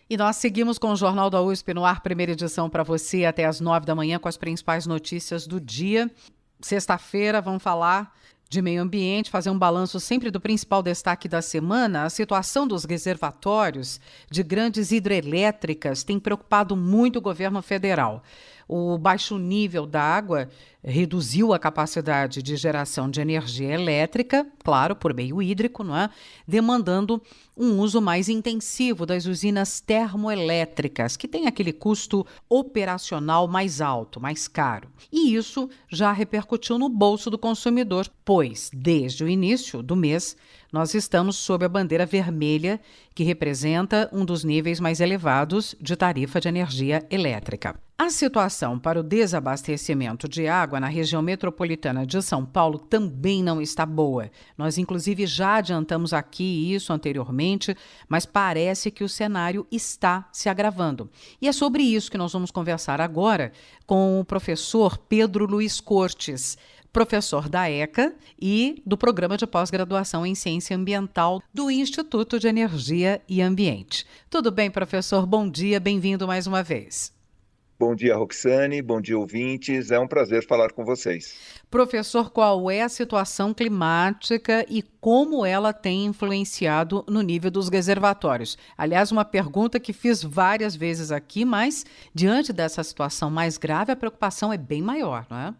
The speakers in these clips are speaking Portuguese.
E nós seguimos com o Jornal da USP no ar, primeira edição para você até às 9 da manhã com as principais notícias do dia. Sexta-feira vamos falar de meio ambiente, fazer um balanço sempre do principal destaque da semana. A situação dos reservatórios de grandes hidrelétricas tem preocupado muito o governo federal. O baixo nível da água reduziu a capacidade de geração de energia elétrica, claro, por meio hídrico, não é? Demandando um uso mais intensivo das usinas termoelétricas, que tem aquele custo operacional mais alto, mais caro. E isso já repercutiu no bolso do consumidor, pois, desde o início do mês, nós estamos sob a bandeira vermelha, que representa um dos níveis mais elevados de tarifa de energia elétrica. A situação para o desabastecimento de água na região metropolitana de São Paulo também não está boa. Nós, inclusive, já adiantamos aqui isso anteriormente, mas parece que o cenário está se agravando. E é sobre isso que nós vamos conversar agora com o professor Pedro Luiz Cortes, professor da ECA e do Programa de Pós-Graduação em Ciência Ambiental do Instituto de Energia e Ambiente. Tudo bem, professor? Bom dia, bem-vindo mais uma vez. Bom dia, Roxane. Bom dia, ouvintes. É um prazer falar com vocês. Professor, qual é a situação climática e como ela tem influenciado no nível dos reservatórios? Aliás, uma pergunta que fiz várias vezes aqui, mas diante dessa situação mais grave, a preocupação é bem maior, não é?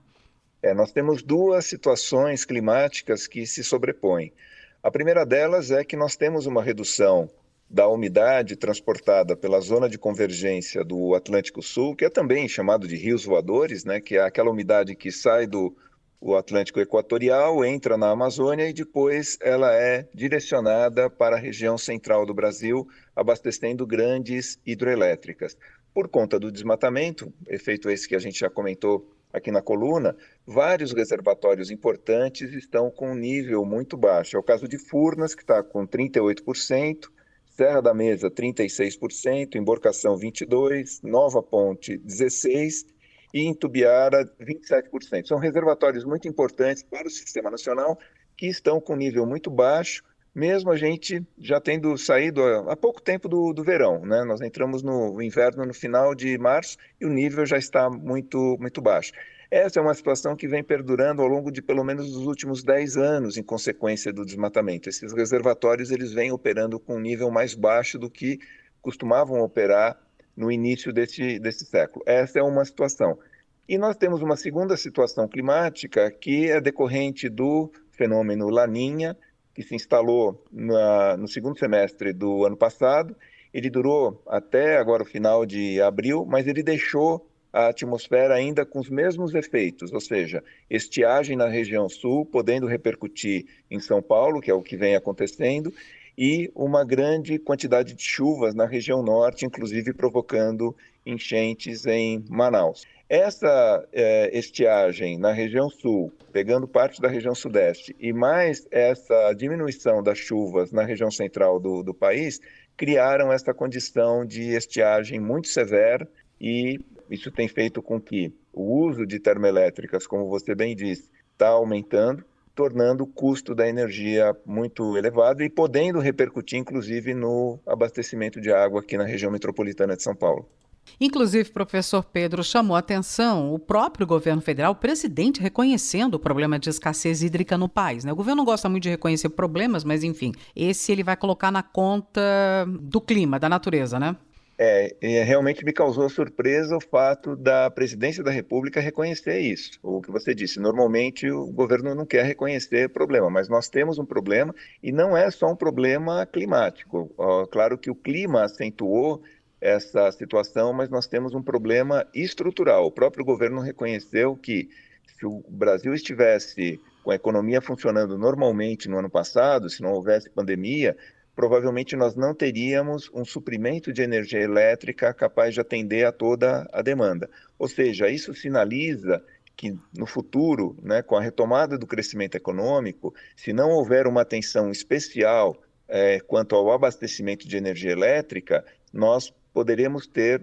Nós temos duas situações climáticas que se sobrepõem. A primeira delas é que nós temos uma redução da umidade transportada pela zona de convergência do Atlântico Sul, que é também chamado de rios voadores, né, que é aquela umidade que sai do Atlântico Equatorial, entra na Amazônia e depois ela é direcionada para a região central do Brasil, abastecendo grandes hidroelétricas. Por conta do desmatamento, efeito esse que a gente já comentou aqui na coluna, vários reservatórios importantes estão com um nível muito baixo. É o caso de Furnas, que está com 38%, Serra da Mesa, 36%, Emborcação, 22%, Nova Ponte, 16% e Itumbiara, 27%. São reservatórios muito importantes para o Sistema Nacional que estão com nível muito baixo, mesmo a gente já tendo saído há pouco tempo do verão, né? Nós entramos no inverno no final de março e o nível já está muito, muito baixo. Essa é uma situação que vem perdurando ao longo de pelo menos os últimos 10 anos em consequência do desmatamento. Esses reservatórios eles vêm operando com um nível mais baixo do que costumavam operar no início desse século. Essa é uma situação. E nós temos uma segunda situação climática que é decorrente do fenômeno Laninha, que se instalou no segundo semestre do ano passado. Ele durou até agora o final de abril, mas ele deixou a atmosfera ainda com os mesmos efeitos, ou seja, estiagem na região sul, podendo repercutir em São Paulo, que é o que vem acontecendo, e uma grande quantidade de chuvas na região norte, inclusive provocando enchentes em Manaus. Essa estiagem na região sul, pegando parte da região sudeste, e mais essa diminuição das chuvas na região central do país, criaram essa condição de estiagem muito severa e isso tem feito com que o uso de termoelétricas, como você bem disse, está aumentando, tornando o custo da energia muito elevado e podendo repercutir, inclusive, no abastecimento de água aqui na região metropolitana de São Paulo. Inclusive, professor Pedro, chamou a atenção o próprio governo federal, o presidente, reconhecendo o problema de escassez hídrica no país, né? O governo não gosta muito de reconhecer problemas, mas, enfim, esse ele vai colocar na conta do clima, da natureza, né? Realmente me causou surpresa o fato da presidência da República reconhecer isso. O que você disse, normalmente o governo não quer reconhecer problema, mas nós temos um problema e não é só um problema climático. Claro que o clima acentuou essa situação, mas nós temos um problema estrutural. O próprio governo reconheceu que se o Brasil estivesse com a economia funcionando normalmente no ano passado, se não houvesse pandemia, provavelmente nós não teríamos um suprimento de energia elétrica capaz de atender a toda a demanda. Ou seja, isso sinaliza que no futuro, né, com a retomada do crescimento econômico, se não houver uma atenção especial quanto ao abastecimento de energia elétrica, nós poderemos ter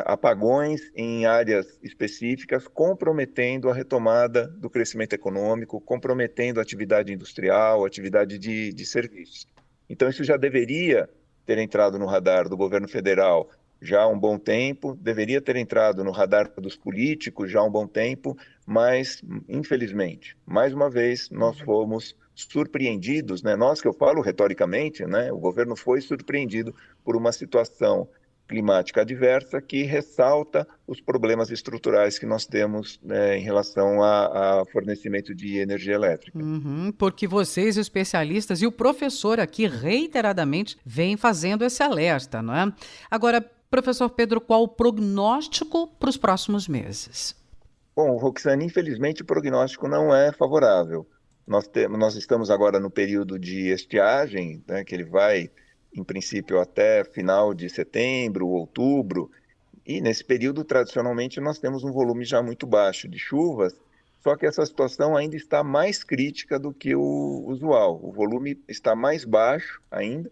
apagões em áreas específicas, comprometendo a retomada do crescimento econômico, comprometendo a atividade industrial, a atividade de serviços. Então, isso já deveria ter entrado no radar do governo federal já há um bom tempo, deveria ter entrado no radar dos políticos já há um bom tempo, mas, infelizmente, mais uma vez, nós fomos surpreendidos, né? Nós, que eu falo retoricamente, né? O governo foi surpreendido por uma situação climática adversa que ressalta os problemas estruturais que nós temos, né, em relação a fornecimento de energia elétrica. Uhum, porque vocês, especialistas, e o professor aqui reiteradamente vem fazendo esse alerta, não é? Agora, professor Pedro, qual o prognóstico para os próximos meses? Bom, Roxane, infelizmente o prognóstico não é favorável. Nós estamos agora no período de estiagem, né, que ele vai, em princípio, até final de setembro, outubro, e nesse período, tradicionalmente, nós temos um volume já muito baixo de chuvas, só que essa situação ainda está mais crítica do que o usual. O volume está mais baixo ainda.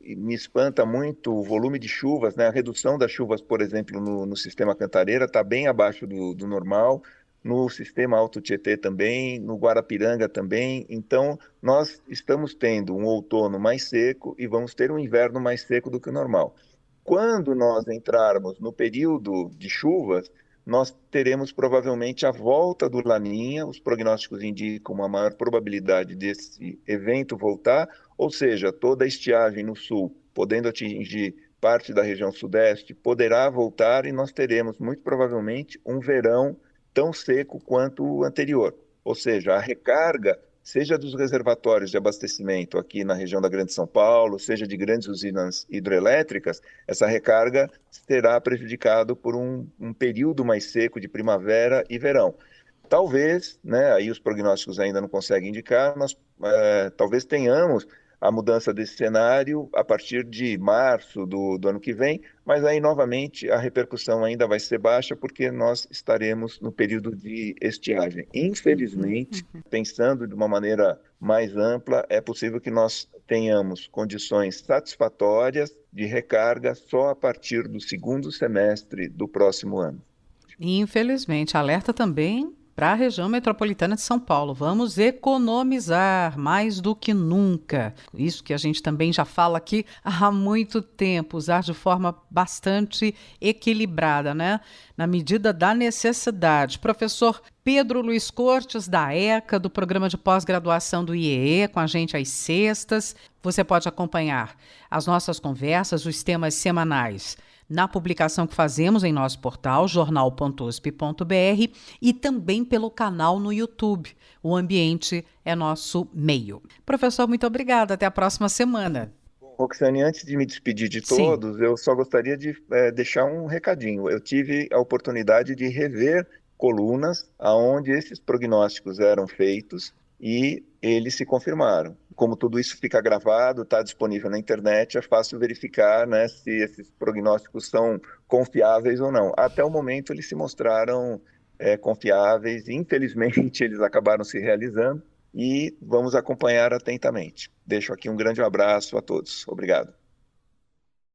E me espanta muito o volume de chuvas, né? A redução das chuvas, por exemplo, no sistema Cantareira está bem abaixo do normal, no sistema Alto Tietê também, no Guarapiranga também. Então, nós estamos tendo um outono mais seco e vamos ter um inverno mais seco do que o normal. Quando nós entrarmos no período de chuvas, nós teremos provavelmente a volta do Laninha, os prognósticos indicam uma maior probabilidade desse evento voltar, ou seja, toda a estiagem no sul, podendo atingir parte da região sudeste, poderá voltar e nós teremos, muito provavelmente, um verão tão seco quanto o anterior. Ou seja, a recarga, seja dos reservatórios de abastecimento aqui na região da Grande São Paulo, seja de grandes usinas hidrelétricas, essa recarga será prejudicada por um período mais seco de primavera e verão. Talvez, né, aí os prognósticos ainda não conseguem indicar, nós talvez tenhamos a mudança desse cenário a partir de março do ano que vem, mas aí novamente a repercussão ainda vai ser baixa porque nós estaremos no período de estiagem. Infelizmente, pensando de uma maneira mais ampla, é possível que nós tenhamos condições satisfatórias de recarga só a partir do segundo semestre do próximo ano. Infelizmente, alerta também para a região metropolitana de São Paulo. Vamos economizar mais do que nunca. Isso que a gente também já fala aqui há muito tempo, usar de forma bastante equilibrada, né? Na medida da necessidade. Professor Pedro Luiz Cortes, da ECA, do Programa de Pós-Graduação do IEE, com a gente às sextas. Você pode acompanhar as nossas conversas, os temas semanais na publicação que fazemos em nosso portal, jornal.usp.br, e também pelo canal no YouTube. O ambiente é nosso meio. Professor, muito obrigada. Até a próxima semana. Roxane, antes de me despedir de Sim. todos, eu só gostaria de deixar um recadinho. Eu tive a oportunidade de rever colunas aonde esses prognósticos eram feitos e eles se confirmaram. Como tudo isso fica gravado, está disponível na internet, é fácil verificar, né, se esses prognósticos são confiáveis ou não. Até o momento eles se mostraram confiáveis, infelizmente eles acabaram se realizando e vamos acompanhar atentamente. Deixo aqui um grande abraço a todos. Obrigado.